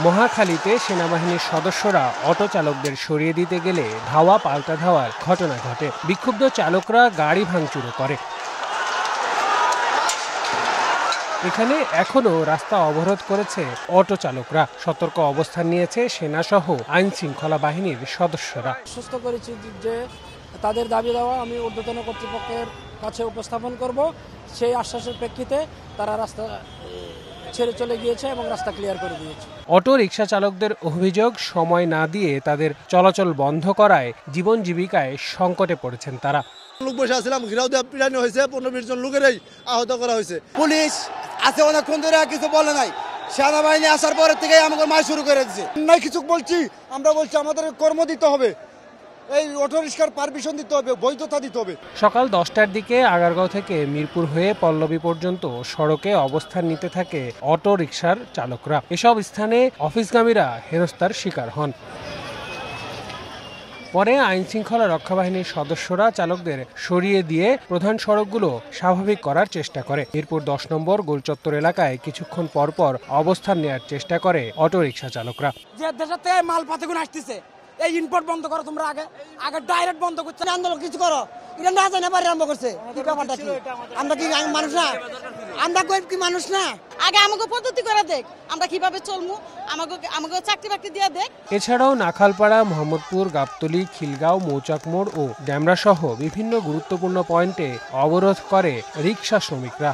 মহাখালীতে সেনাবাহিনীর সদস্যরা অটো চালকদের সরিয়ে দিতে গেলে ধাওয়া পাল্টা ধাওয়ার ঘটনা ঘটে। বিক্ষুব্ধ চালকরা গাড়ি ভাঙচুরও করে। এখানে এখনো রাস্তা অবরোধ করেছে অটো চালকরা। সতর্ক অবস্থান নিয়েছে সেনাসহ আইন শৃঙ্খলা বাহিনীর সদস্যরা। আশ্বস্ত করেছি যে তাদের দাবি দেওয়া আমি ঊর্ধ্বতন কর্তৃপক্ষের কাছে উপস্থাপন করব। সেই আশ্বাসের প্রেক্ষিতে তারা রাস্তা ছেড়ে চলে গিয়েছে এবং রাস্তা ক্লিয়ার করে দিয়েছে। অটো রিকশা চালকদের অভিযোগ, সময় না দিয়ে তাদের চলাচল বন্ধ করায় জীবন জীবিকায় সংকটে পড়েছেন তারা। লোক বসে আসছিলাম, ঘিরাও দিয়ে পিটানো হয়েছে, 15-20 জন লোকেরাই আহত করা হয়েছে। পুলিশ আছে অনেকক্ষণ ধরে কিছু বলে নাই, সেনাবাহিনী আসার পরের থেকে আমাকে মার শুরু করে দিচ্ছে। নাই কিছু বলছি, আমরা বলছি আমাদের কর্ম দিতে হবে, এই অটো রিক্সার পারমিশন দিতে হবে, বৈধতা দিতে হবে। সকাল 10টার দিকে আগারগাঁও থেকে মিরপুর হয়ে পল্লবী পর্যন্ত সড়কে অবস্থান নিতে থাকে অটো রিকশার চালকরা। এসব স্থানে অফিসগামীরা হেনস্থার শিকার হন। পরে আইন শৃঙ্খলা রক্ষা বাহিনীর সদস্যরা চালকদের সরিয়ে দিয়ে প্রধান সড়কগুলো স্বাভাবিক করার চেষ্টা করে। মিরপুর 10 নম্বর গোলচত্বর এলাকায় কিছুক্ষণ পরপর অবস্থান নেওয়ার চেষ্টা করে অটো রিকশা চালকরা। যে দেশে মাল পাতিগুলো আসতেছে, এই ইম্পোর্ট বন্ধ করো, তোমরা আগে ডাইরেক্ট বন্ধ করছো। আন্দোলন কিছু করো, এটা না জানে বাড়ি আরম্ভ করছে। কি ব্যাপারটা কি? আমরা কি মানুষ না? আমরা কি মানুষ না? আগে আমাকে পদ্ধতি করে দেখ, আমরা কিভাবে চলমু, আমাকে চাকরি বাকরি দিয়ে দেখ। এছাড়াও নাখালপাড়া, মোহাম্মদপুর, গাবতলী, খিলগাঁও, মৌচাক মোড় ও ড্যামরা সহ বিভিন্ন গুরুত্বপূর্ণ পয়েন্টে অবরোধ করে রিকশা শ্রমিকরা।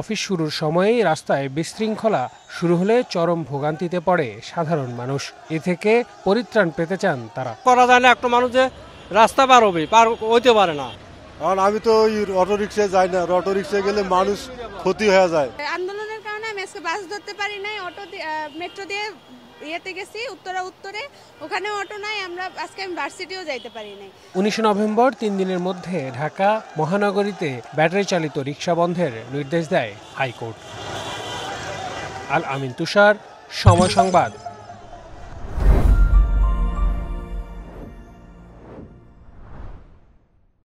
অফিস শুরুর সময়েই রাস্তায় বিশৃঙ্খলা শুরু হলে চরম ভোগান্তিতে পড়ে সাধারণ মানুষ। এ থেকে পরিত্রাণ পেতে চান তারা। করা যায় না, একটা মানুষ যে রাস্তা পার হইতে পারে না। কারণ আমি তো অটো রিক্সায় যাই না, অটো রিক্সায় গেলে মানুষ ক্ষতি হয়ে যায়। আন্দোলনের কারণে আমি আজকে বাস ধরতে পারি নাই, অটো মেট্রো দিয়ে ইয়েতে গেছি উত্তরে, ওখানে অটো নাই, আমি ভার্সিটিও যাইতে পারি নাই। 19 নভেম্বর 3 দিনের মধ্যে ঢাকা মহানগরীতে ব্যাটারি চালিত রিকশা বন্ধের নির্দেশ দেয় হাইকোর্ট। আল আমিন তুষার, সময় সংবাদ।